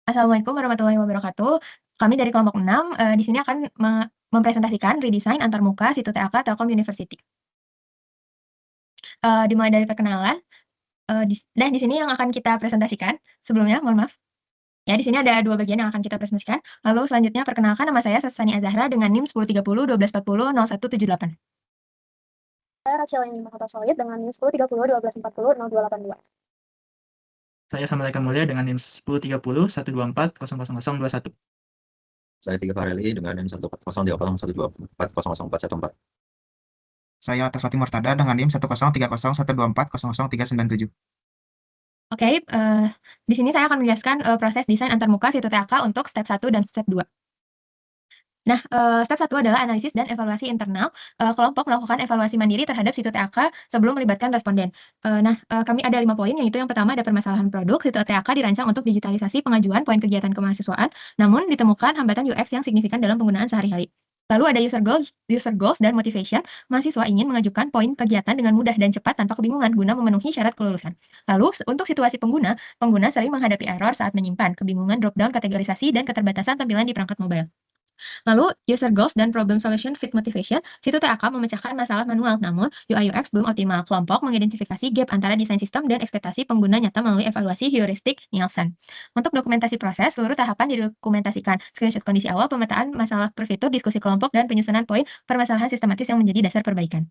Assalamualaikum warahmatullahi wabarakatuh. Kami dari kelompok 6, di sini akan mempresentasikan redesign antarmuka situ TAK Telkom University. Dimulai dari perkenalan, dan di sini yang akan kita presentasikan sebelumnya, mohon maaf, ya di sini ada 2 bagian yang akan kita presentasikan. Lalu selanjutnya perkenalkan, nama saya Sasani Azahra dengan NIM 1030 1240 0178. Saya Rachel Eni Mahkota Solid dengan NIM 1030 1240 0282. Saya Samuel Mulya dengan NIM 1030 124 00021. Saya Tiga Fareli dengan NIM 1030124004004114. Saya Tafati Murtada dengan NIM 103012400397. Oke, di sini saya akan menjelaskan proses desain antarmuka situ TAK untuk step 1 dan step 2. Nah, step 1 adalah analisis dan evaluasi internal. Kelompok melakukan evaluasi mandiri terhadap situ TAK sebelum melibatkan responden. Kami ada 5 poin, yaitu yang pertama ada permasalahan produk. Situ TAK dirancang untuk digitalisasi pengajuan poin kegiatan kemahasiswaan, namun ditemukan hambatan UX yang signifikan dalam penggunaan sehari-hari. Lalu ada user goals dan motivation. Mahasiswa ingin mengajukan poin kegiatan dengan mudah dan cepat tanpa kebingungan guna memenuhi syarat kelulusan. Lalu, untuk situasi pengguna sering menghadapi error saat menyimpan, kebingungan drop-down kategorisasi, dan keterbatasan tampilan di perangkat mobile. Lalu, user goals dan problem solution fit motivation, situ TAK memecahkan masalah manual, namun UI UX belum optimal. Kelompok mengidentifikasi gap antara desain sistem dan ekspektasi pengguna nyata melalui evaluasi heuristik Nielsen. Untuk dokumentasi proses, seluruh tahapan didokumentasikan. Screenshot kondisi awal, pemetaan masalah per fitur, diskusi kelompok, dan penyusunan poin permasalahan sistematis yang menjadi dasar perbaikan.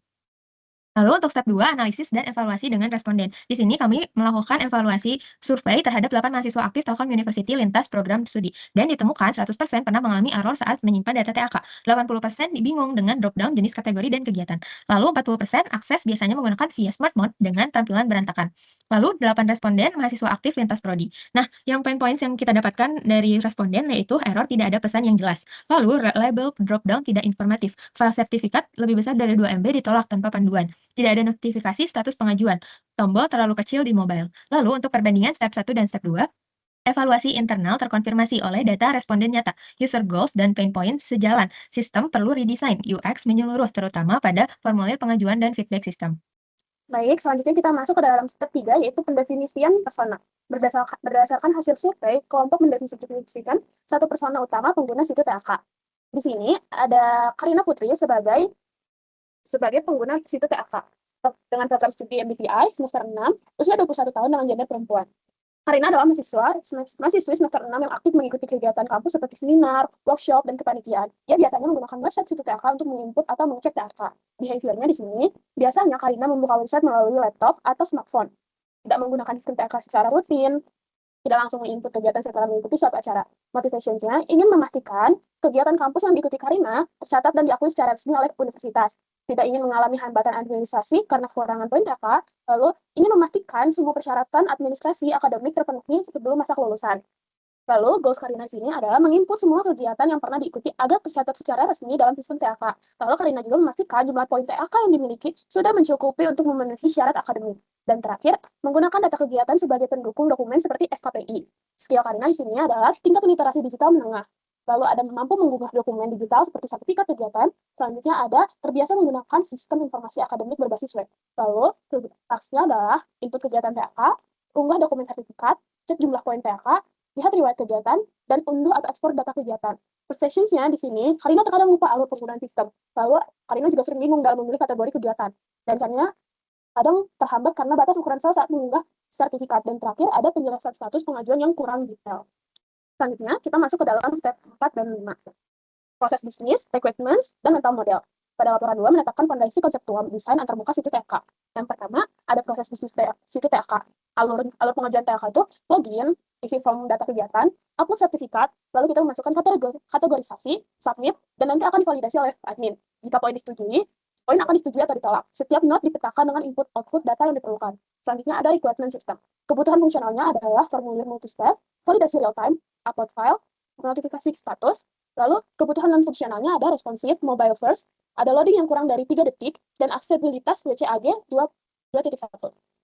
Lalu untuk step 2, analisis dan evaluasi dengan responden. Di sini kami melakukan evaluasi survei terhadap 8 mahasiswa aktif Telkom University lintas program studi. Dan ditemukan 100% pernah mengalami error saat menyimpan data TAK. 80% bingung dengan drop-down jenis kategori dan kegiatan. Lalu 40% akses biasanya menggunakan via smart mode dengan tampilan berantakan. Lalu 8 responden mahasiswa aktif lintas prodi. Nah, yang poin-poin yang kita dapatkan dari responden yaitu error tidak ada pesan yang jelas. Lalu label drop-down tidak informatif. File sertifikat lebih besar dari 2 MB ditolak tanpa panduan. Tidak ada notifikasi status pengajuan. Tombol terlalu kecil di mobile. Lalu untuk perbandingan step 1 dan step 2, evaluasi internal terkonfirmasi oleh data responden nyata. User goals dan pain points sejalan. Sistem perlu redesign. UX menyeluruh terutama pada formulir pengajuan dan feedback sistem. Baik, selanjutnya kita masuk ke dalam step 3, yaitu pendefinisian persona. Berdasarkan hasil survei, kelompok mendefinisikan satu persona utama pengguna situ TAK. Di sini ada Karina Putri sebagai pengguna situ TAK dengan program studi MBTI semester 6, usia 21 tahun dengan gender perempuan. Karina adalah mahasiswi semester 6 yang aktif mengikuti kegiatan kampus seperti seminar, workshop, dan kepanitiaan. Ia biasanya menggunakan website situ TAK untuk menginput atau mengecek TAK. Behaviornya di sini, biasanya Karina membuka website melalui laptop atau smartphone. Tidak menggunakan sistem TAK secara rutin, tidak langsung menginput kegiatan setelah mengikuti suatu acara. Motivasinya ingin memastikan kegiatan kampus yang diikuti Karina tercatat dan diakui secara resmi oleh universitas. Tidak ingin mengalami hambatan administrasi karena kekurangan poin TAK, lalu ingin memastikan semua persyaratan administrasi akademik terpenuhi sebelum masa kelulusan. Lalu, goals Karina di sini adalah menginput semua kegiatan yang pernah diikuti agar tercatat secara resmi dalam sistem TAK. Lalu, Karina juga memastikan jumlah poin TAK yang dimiliki sudah mencukupi untuk memenuhi syarat akademik. Dan terakhir, menggunakan data kegiatan sebagai pendukung dokumen seperti SKPI. Skill Karina di sini adalah tingkat literasi digital menengah. Lalu ada mampu mengunggah dokumen digital seperti sertifikat kegiatan. Selanjutnya ada terbiasa menggunakan sistem informasi akademik berbasis web. Lalu, tasknya adalah input kegiatan TAK, unggah dokumen sertifikat, cek jumlah poin TAK, lihat riwayat kegiatan, dan unduh atau ekspor data kegiatan. Frustrations-nya di sini, Karina terkadang lupa alur penggunaan sistem. Lalu, Karina juga sering bingung dalam memilih kategori kegiatan. Dan Karina kadang terhambat karena batas ukuran sel saat mengunggah sertifikat. Dan terakhir, ada penjelasan status pengajuan yang kurang detail. Selanjutnya, kita masuk ke dalam step 4 dan 5. Proses bisnis, requirements, dan mental model. Pada laporan 2 menetapkan fondasi konseptual desain antarmuka situ TAK. Yang pertama, ada proses bisnis situ TAK. Alur pengajuan TAK itu login, isi form data kegiatan, upload sertifikat, lalu kita memasukkan kategorisasi, submit, dan nanti akan divalidasi oleh admin. Jika poin akan disetujui atau ditolak. Setiap note dipetakan dengan input-output data yang diperlukan. Selanjutnya ada requirement system. Kebutuhan fungsionalnya adalah formulir multi-step, validasi real-time, upload file, notifikasi status, lalu kebutuhan non-fungsionalnya ada responsive, mobile first, ada loading yang kurang dari 3 detik, dan aksesibilitas WCAG 2.1.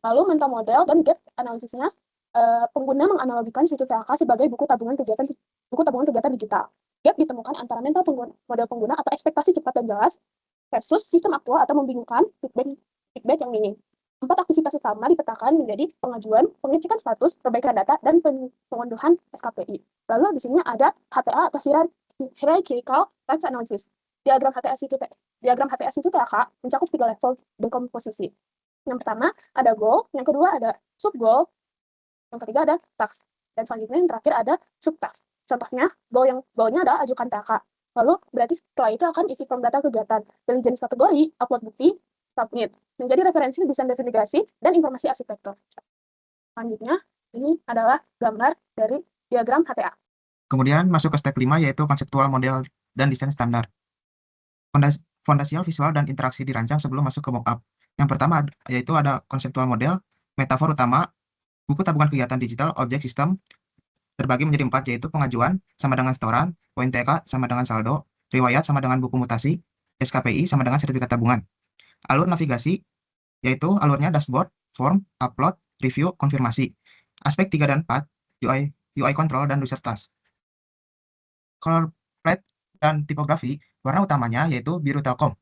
Lalu mental model dan gap analisisnya, pengguna menganalogikan situ TAK sebagai buku tabungan kegiatan digital. Gap ditemukan antara mental model pengguna atau ekspektasi cepat dan jelas versus sistem aktual atau membingungkan feedback yang minim. 4 aktivitas utama dipetakan menjadi pengajuan, pengecekan status, perbaikan data, dan pengunduhan SKPI. Lalu di sini ada HTA atau Hierarchical Types Analysis. Diagram HTS itu TAK mencakup 3 level dekomposisi. Yang pertama ada goal, yang kedua ada sub-goal, yang ketiga ada task, dan selanjutnya yang terakhir ada sub-task. Contohnya, goal-nya adalah ajukan TAK. Lalu berarti setelah itu akan isi form data kegiatan, pilih jenis kategori, upload bukti, submit, menjadi referensi desain navigasi dan informasi arsitektur. Selanjutnya, ini adalah gambar dari diagram HTA. Kemudian masuk ke step 5 yaitu konseptual model dan desain standar. Fondasial, visual, dan interaksi dirancang sebelum masuk ke mockup. Yang pertama yaitu ada konseptual model, metafor utama, buku tabungan kegiatan digital, objek sistem, terbagi menjadi 4 yaitu pengajuan sama dengan setoran, poin TK sama dengan saldo, riwayat sama dengan buku mutasi, SKPI sama dengan sertifikat tabungan. Alur navigasi yaitu alurnya dashboard, form, upload, review, konfirmasi. Aspek 3 dan 4, UI control dan user task. Color palette dan tipografi, warna utamanya yaitu biru Telkom.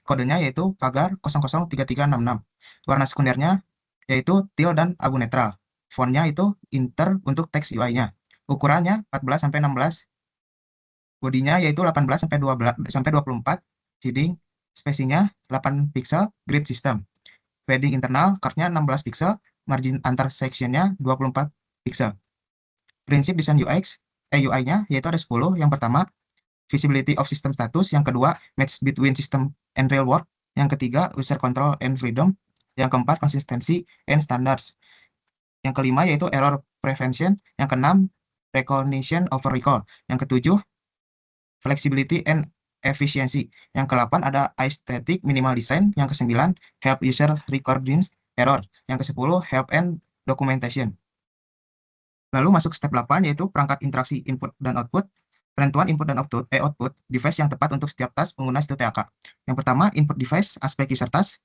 Kodenya yaitu pagar 003366. Warna sekundernya yaitu teal dan abu netral. Fontnya itu inter untuk teks UI-nya. Ukurannya 14 sampai 16. Bodinya yaitu 18 sampai 24. Heading spacing-nya 8 pixel, grid system. Padding internal card-nya 16 pixel, margin antar section-nya 24 pixel. Prinsip desain UI-nya yaitu ada 10. Yang pertama, visibility of system status. Yang kedua, match between system and real world. Yang ketiga, user control and freedom. Yang keempat, consistency and standards. Yang kelima yaitu error prevention. Yang keenam, recognition over recall. Yang ketujuh, flexibility and efficiency. Yang ke-8 ada aesthetic minimal design. Yang ke-9 help user recording error. Yang ke-10 help and documentation. Lalu masuk step 8 yaitu perangkat interaksi input dan output. Penentuan input dan output device yang tepat untuk setiap task pengguna situ TAK. Yang pertama, input device aspek user task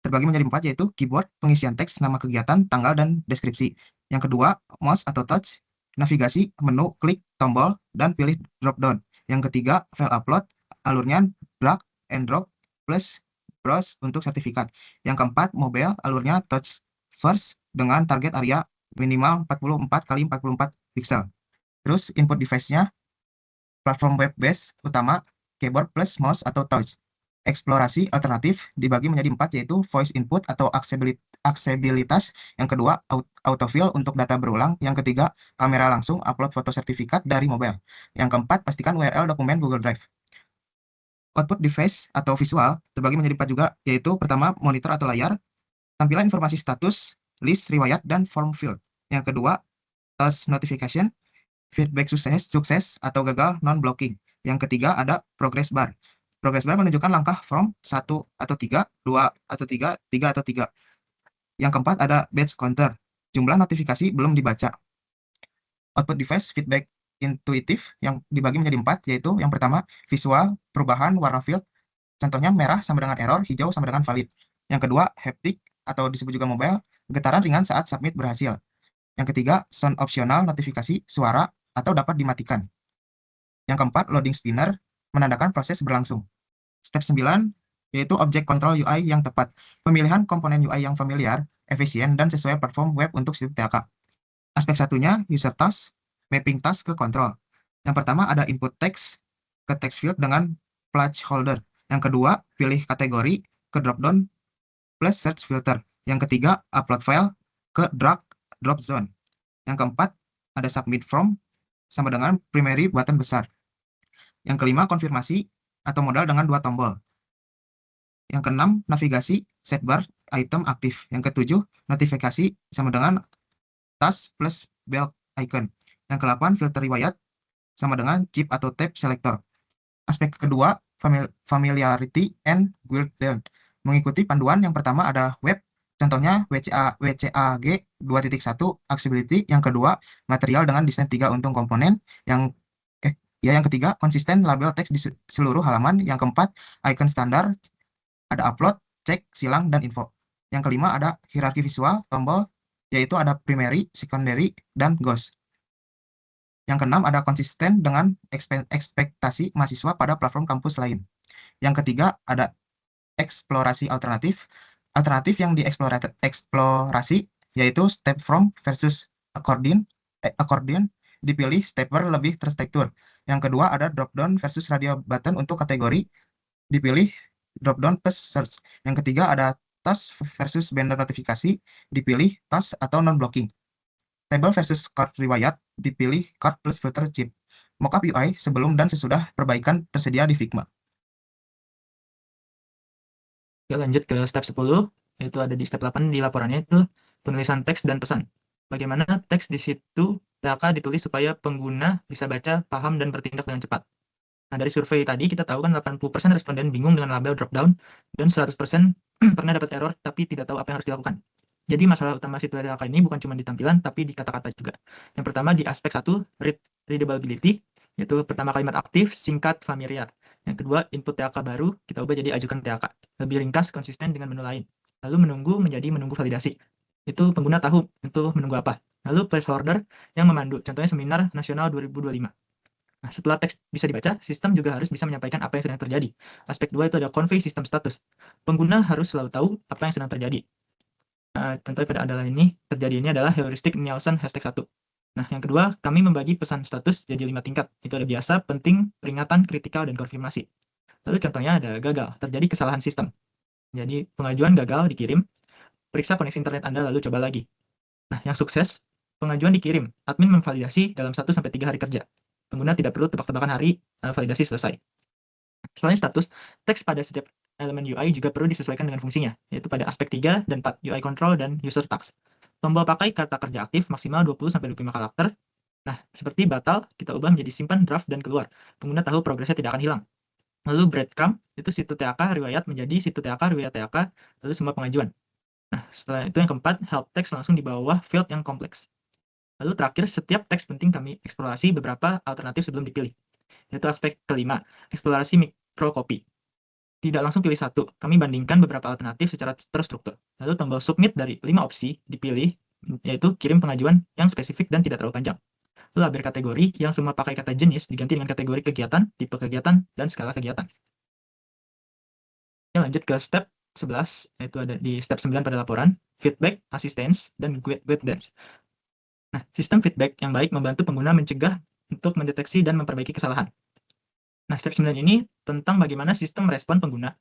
terbagi menjadi 4 yaitu keyboard, pengisian teks, nama kegiatan, tanggal, dan deskripsi. Yang kedua, mouse atau touch, navigasi, menu, klik, tombol, dan pilih drop down. Yang ketiga, file upload, alurnya drag and drop plus browse untuk sertifikat. Yang keempat, mobile, alurnya touch first dengan target area minimal 44 x 44 pixel. Terus input device-nya platform web base utama, keyboard plus mouse atau touch. Eksplorasi alternatif dibagi menjadi 4 yaitu voice input atau aksesibilitas. Yang kedua, autofill untuk data berulang. Yang ketiga, kamera langsung upload foto sertifikat dari mobile. Yang keempat, pastikan URL dokumen Google Drive. Output device atau visual terbagi menjadi 4 juga yaitu pertama, monitor atau layar, tampilan informasi status, list, riwayat, dan form field. Yang kedua, task notification, feedback sukses atau gagal non-blocking. Yang ketiga ada progress bar. Progress bar menunjukkan langkah from 1 atau 3, 2 atau 3, 3 atau 3. Yang keempat ada batch counter. Jumlah notifikasi belum dibaca. Output device feedback intuitif yang dibagi menjadi 4 yaitu yang pertama visual, perubahan warna field. Contohnya merah sama dengan error, hijau sama dengan valid. Yang kedua haptic atau disebut juga mobile, getaran ringan saat submit berhasil. Yang ketiga sound optional, notifikasi suara atau dapat dimatikan. Yang keempat, loading spinner, menandakan proses berlangsung. Step 9, yaitu object control UI yang tepat. Pemilihan komponen UI yang familiar, efisien, dan sesuai platform web untuk situ TAK. Aspek satunya, user task, mapping task ke control. Yang pertama ada input text ke text field dengan placeholder. Yang kedua, pilih kategori ke dropdown plus search filter. Yang ketiga, upload file ke drag drop zone. Yang keempat, ada submit from sama dengan primary button besar. Yang kelima, konfirmasi atau modal dengan 2 tombol. Yang keenam, navigasi, sidebar, item aktif. Yang ketujuh, notifikasi sama dengan task plus bell icon. Yang ke-8, filter riwayat sama dengan chip atau tab selector. Aspek kedua, familiarity and guild down. Mengikuti panduan yang pertama ada web, contohnya WCAG 2.1 accessibility. Yang kedua, material dengan desain 3 untung komponen. Yang ketiga, konsisten label teks di seluruh halaman. Yang keempat, icon standar, ada upload, cek, silang, dan info. Yang kelima, ada hierarki visual, tombol, yaitu ada primary, secondary, dan ghost. Yang keenam, ada konsisten dengan ekspektasi mahasiswa pada platform kampus lain. Yang ketiga, ada eksplorasi alternatif, Alternatif yang dieksplorasi yaitu step from versus accordion, dipilih stepper lebih terstruktur. Yang kedua ada drop down versus radio button untuk kategori, dipilih drop down plus search. Yang ketiga ada task versus banner notifikasi, dipilih task atau non blocking. Table versus card riwayat, dipilih card plus filter chip. Mockup UI sebelum dan sesudah perbaikan tersedia di Figma. Oke, lanjut ke step 10, yaitu ada di step 8 di laporannya itu penulisan teks dan pesan. Bagaimana teks di situ TAK ditulis supaya pengguna bisa baca, paham, dan bertindak dengan cepat. Nah, dari survei tadi kita tahu kan 80% responden bingung dengan label drop-down dan 100% pernah dapat error tapi tidak tahu apa yang harus dilakukan. Jadi masalah utama situ TAK ini bukan cuma di tampilan tapi di kata-kata juga. Yang pertama di aspek 1, readability, yaitu pertama kalimat aktif, singkat, familiar. Yang kedua, input TAK baru kita ubah jadi ajukan TAK. Lebih ringkas, konsisten dengan menu lain. Lalu menunggu menjadi menunggu validasi. Itu pengguna tahu itu menunggu apa. Lalu placeholder yang memandu, contohnya seminar nasional 2025. Nah, setelah teks bisa dibaca, sistem juga harus bisa menyampaikan apa yang sedang terjadi. Aspek 2 itu ada convey system status. Pengguna harus selalu tahu apa yang sedang terjadi. Contohnya pada adalah ini, terjadi ini adalah heuristik Nielsen #1. Nah, yang kedua, kami membagi pesan status jadi 5 tingkat. Itu ada biasa, penting, peringatan, kritikal, dan konfirmasi. Lalu contohnya ada gagal, terjadi kesalahan sistem. Jadi pengajuan gagal dikirim, periksa koneksi internet Anda lalu coba lagi. Nah, yang sukses, pengajuan dikirim, admin memvalidasi dalam 1-3 hari kerja. Pengguna tidak perlu tebak-tebakan hari validasi selesai. Selain status, teks pada setiap elemen UI juga perlu disesuaikan dengan fungsinya, yaitu pada aspek 3 dan 4, UI control dan user task. Tombol pakai kata kerja aktif maksimal 20-25 karakter. Nah, seperti batal, kita ubah menjadi simpan, draft, dan keluar. Pengguna tahu progresnya tidak akan hilang. Lalu breadcrumb, itu situ TAK riwayat menjadi situ TAK riwayat TAK, lalu semua pengajuan. Nah, setelah itu yang keempat, help text langsung di bawah field yang kompleks. Lalu terakhir, setiap teks penting kami eksplorasi beberapa alternatif sebelum dipilih. Yaitu aspek kelima, eksplorasi mikrocopy. Tidak langsung pilih satu, kami bandingkan beberapa alternatif secara terstruktur. Lalu tombol submit dari 5 opsi dipilih, yaitu kirim pengajuan yang spesifik dan tidak terlalu panjang. Lalu label kategori yang semua pakai kata jenis diganti dengan kategori kegiatan, tipe kegiatan, dan skala kegiatan. Ya, lanjut ke step 11, yaitu ada di step 9 pada laporan, feedback, assistance, dan guidance. Nah, sistem feedback yang baik membantu pengguna mencegah untuk mendeteksi dan memperbaiki kesalahan. Nah, step 9 ini tentang bagaimana sistem merespon pengguna.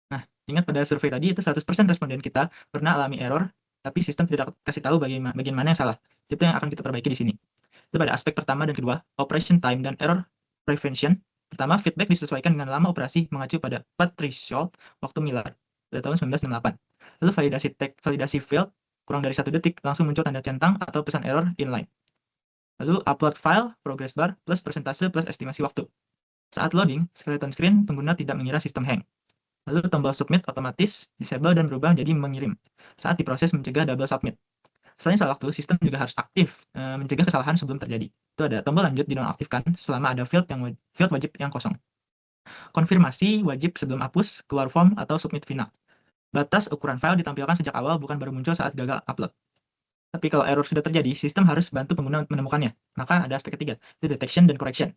Nah, ingat pada survei tadi itu 100% responden kita pernah alami error, tapi sistem tidak kasih tahu bagian mana yang salah. Itu yang akan kita perbaiki di sini. Itu pada aspek pertama dan kedua, operation time dan error prevention. Pertama, feedback disesuaikan dengan lama operasi mengacu pada path threshold waktu Miller pada tahun 1968. Lalu validasi field kurang dari 1 detik langsung muncul tanda centang atau pesan error inline. Lalu upload file, progress bar, plus persentase plus estimasi waktu. Saat loading, skeleton screen pengguna tidak mengira sistem hang. Lalu tombol submit otomatis disable dan berubah menjadi mengirim. Saat diproses mencegah double submit. Selain soal waktu, sistem juga harus aktif mencegah kesalahan sebelum terjadi. Itu ada tombol lanjut dinonaktifkan selama ada field wajib yang kosong. Konfirmasi wajib sebelum hapus, keluar form, atau submit final. Batas ukuran file ditampilkan sejak awal, bukan baru muncul saat gagal upload. Tapi kalau error sudah terjadi, sistem harus bantu pengguna menemukannya. Maka ada aspek ketiga, itu detection dan correction.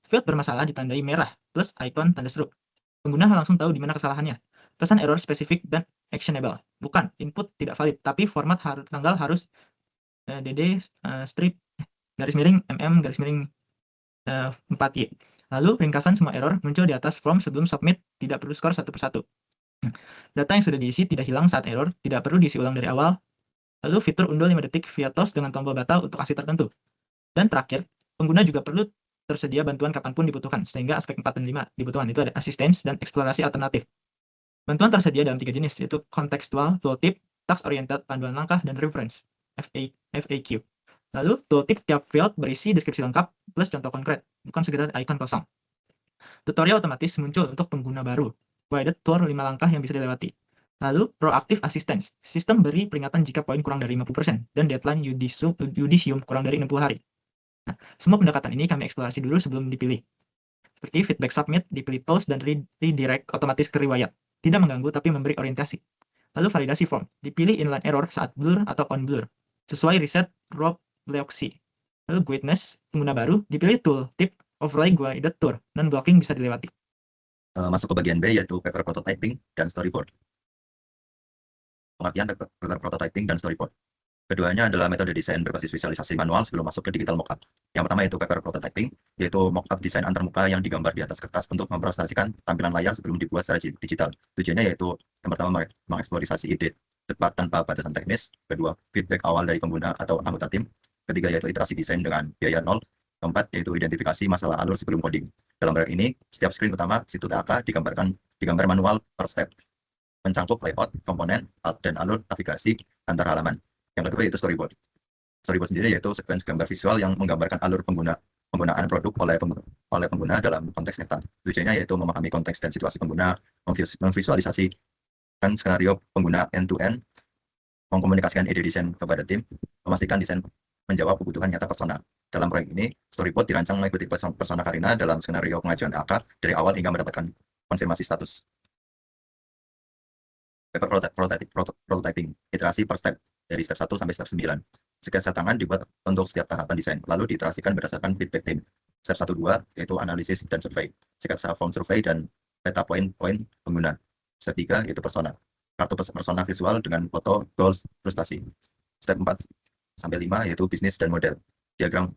Field bermasalah ditandai merah, plus icon tanda seru. Pengguna langsung tahu di mana kesalahannya. Pesan error spesifik dan actionable. Bukan, input tidak valid, tapi format tanggal harus dd strip garis miring garis miring 4y. Lalu ringkasan semua error muncul di atas form sebelum submit, tidak perlu skor satu persatu. Data yang sudah diisi tidak hilang saat error, tidak perlu diisi ulang dari awal. Lalu fitur unduh 5 detik via toast dengan tombol batal untuk aksi tertentu. Dan terakhir, pengguna juga perlu tersedia bantuan kapanpun dibutuhkan, sehingga aspek 4 dan 5 dibutuhkan, itu ada assistance dan eksplorasi alternatif. Bantuan tersedia dalam 3 jenis, yaitu contextual, tooltip, task-oriented, panduan langkah, dan reference, FAQ. Lalu, tooltip tiap field berisi deskripsi lengkap, plus contoh konkret, bukan sekedar icon kosong. Tutorial otomatis muncul untuk pengguna baru, guided tour 5 langkah yang bisa dilewati. Lalu, proactive assistance, sistem beri peringatan jika poin kurang dari 50%, dan deadline yudisium kurang dari 60 hari. Nah, semua pendekatan ini kami eksplorasi dulu sebelum dipilih. Seperti feedback submit, dipilih post, dan redirect otomatis ke riwayat. Tidak mengganggu, tapi memberi orientasi. Lalu validasi form, dipilih inline error saat blur atau on blur. Sesuai reset Rob Leoxy. Lalu guidance, pengguna baru, dipilih tool, tip, overlay guided tour, non-blocking bisa dilewati. Masuk ke bagian B, yaitu paper prototyping dan storyboard. pengertian paper prototyping dan storyboard. Keduanya adalah metode desain berbasis visualisasi manual sebelum masuk ke digital mockup. Yang pertama yaitu paper prototyping, yaitu mockup desain antarmuka yang digambar di atas kertas untuk mempresentasikan tampilan layar sebelum dibuat secara digital. Tujuannya yaitu yang pertama mengeksplorasi ide cepat tanpa batasan teknis, kedua feedback awal dari pengguna atau anggota tim, ketiga yaitu iterasi desain dengan biaya nol, keempat yaitu identifikasi masalah alur sebelum coding. Dalam proyek ini, setiap screen utama situ TAK digambar manual per step, mencangkup layout, komponen, dan alur navigasi antar halaman. Yang kedua yaitu storyboard. Storyboard sendiri yaitu sekuens gambar visual yang menggambarkan alur penggunaan produk oleh pengguna dalam konteks nyata. Tujuannya yaitu memahami konteks dan situasi pengguna, memvisualisasikan skenario pengguna end-to-end, mengkomunikasikan ide desain kepada tim, memastikan desain menjawab kebutuhan nyata persona. Dalam proyek ini, storyboard dirancang mengikuti persona Karina dalam skenario pengajuan TAK dari awal hingga mendapatkan konfirmasi status. Paper prototyping, iterasi per step, dari step 1 sampai step 9. Sketsa tangan dibuat untuk setiap tahapan desain, lalu diiterasikan berdasarkan feedback tim. Step 1-2 yaitu analisis dan survei, sketsa form survei dan peta poin-poin pengguna. Step 3 yaitu persona, kartu persona visual dengan foto, goals, frustasi. Step 4 sampai 5 yaitu bisnis dan model, diagram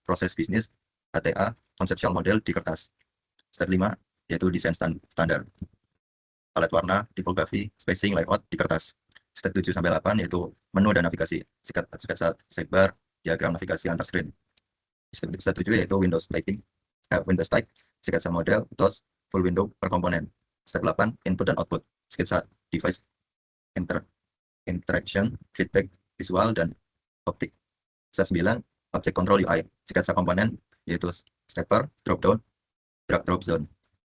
proses bisnis, HTA, konseptual model di kertas. Step 5 yaitu desain standar, palet warna, tipografi, spacing, layout di kertas. Step 7 sampai 8 yaitu menu dan navigasi, sketsa sidebar, diagram navigasi antar screen. Step 7 yaitu Windows type, sketsa model, DOS, full window per komponen. Step 8 input dan output, sketsa device interaction, feedback visual dan optik. Step 9 object control UI, sketsa komponen yaitu stepper, drop down, drag drop zone.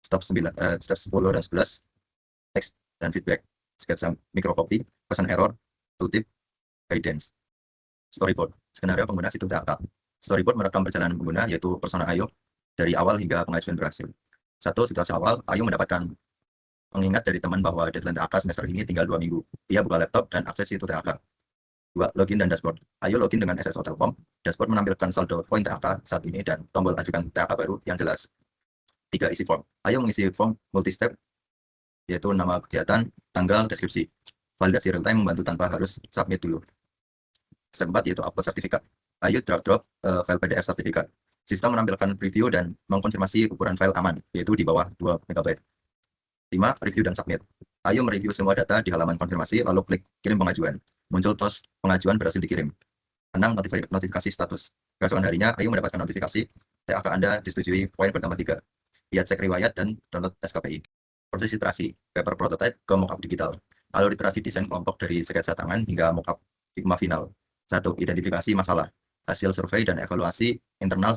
Step 10 dan 11 text dan feedback, sketsa microcopy, pesan error, tooltip, guidance. Storyboard, skenario pengguna situ TAK. Storyboard merekam perjalanan pengguna yaitu persona Ayu dari awal hingga pengajuan berhasil. 1. Situasi awal, Ayu mendapatkan pengingat dari teman bahwa deadline TAK semester ini tinggal 2 minggu. Ia buka laptop dan akses situ TAK. 2. Login dan dashboard. Ayu login dengan SSO Telkom. Dashboard menampilkan saldo poin TAK saat ini dan tombol ajukan TAK baru yang jelas. 3. Isi form. Ayu mengisi form multi-step yaitu nama kegiatan, tanggal, deskripsi. Validasi real time membantu tanpa harus submit dulu. Step 4 yaitu upload sertifikat. Ayu drop file PDF sertifikat. Sistem menampilkan preview dan mengkonfirmasi ukuran file aman, yaitu di bawah 2 MB. 5. Review dan submit. Ayu mereview semua data di halaman konfirmasi, lalu klik kirim pengajuan. Muncul tos pengajuan berhasil dikirim. 6. Notifikasi status. Keesokan harinya, Ayu mendapatkan notifikasi TAK Anda disetujui poin bertambah 3. Ia cek riwayat dan download SKPI. Proses iterasi, paper prototype ke mockup digital. Alur iterasi desain kelompok dari sketsa tangan hingga mockup Figma final. 1. Identifikasi masalah, hasil survei dan evaluasi internal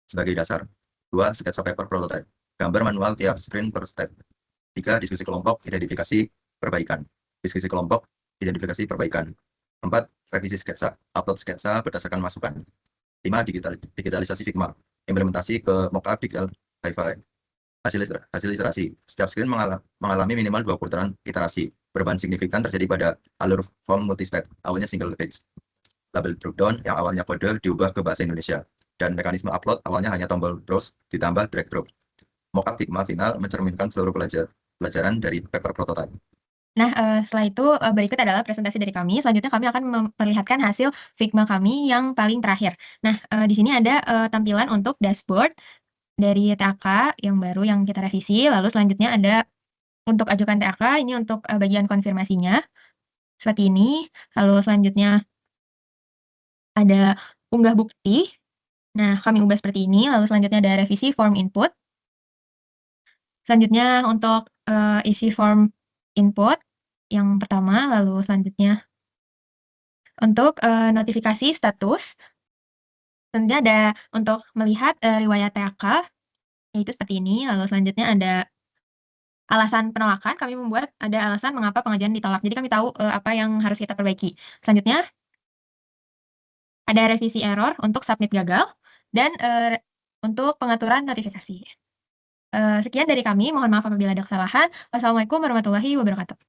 sebagai dasar. 2. Sketsa paper prototype, gambar manual tiap screen per step. 3. Diskusi kelompok, identifikasi perbaikan. 4. Revisi sketsa, upload sketsa berdasarkan masukan. 5. Digitalisasi Figma, implementasi ke mockup digital hi-fi. Hasil iterasi, setiap screen mengalami minimal 2 putaran iterasi. Perubahan signifikan terjadi pada alur form multi-step, awalnya single page. Label dropdown yang awalnya kode diubah ke bahasa Indonesia. Dan mekanisme upload awalnya hanya tombol browse ditambah drag drop. Mockup Figma final mencerminkan seluruh pelajaran dari paper prototype. Nah, setelah itu berikut adalah presentasi dari kami. Selanjutnya kami akan memperlihatkan hasil Figma kami yang paling terakhir. Nah, di sini ada tampilan untuk dashboard dari TAK yang baru yang kita revisi. Lalu selanjutnya ada untuk ajukan TAK, ini untuk bagian konfirmasinya. Seperti ini. Lalu selanjutnya ada unggah bukti. Nah, kami ubah seperti ini. Lalu selanjutnya ada revisi form input. Selanjutnya untuk isi form input yang pertama, lalu selanjutnya untuk notifikasi status. Selanjutnya ada untuk melihat riwayat TAK, yaitu seperti ini. Lalu selanjutnya ada alasan penolakan, kami membuat ada alasan mengapa pengajuan ditolak. Jadi kami tahu apa yang harus kita perbaiki. Selanjutnya ada revisi error untuk submit gagal dan untuk pengaturan notifikasi. Sekian dari kami, mohon maaf apabila ada kesalahan. Wassalamualaikum warahmatullahi wabarakatuh.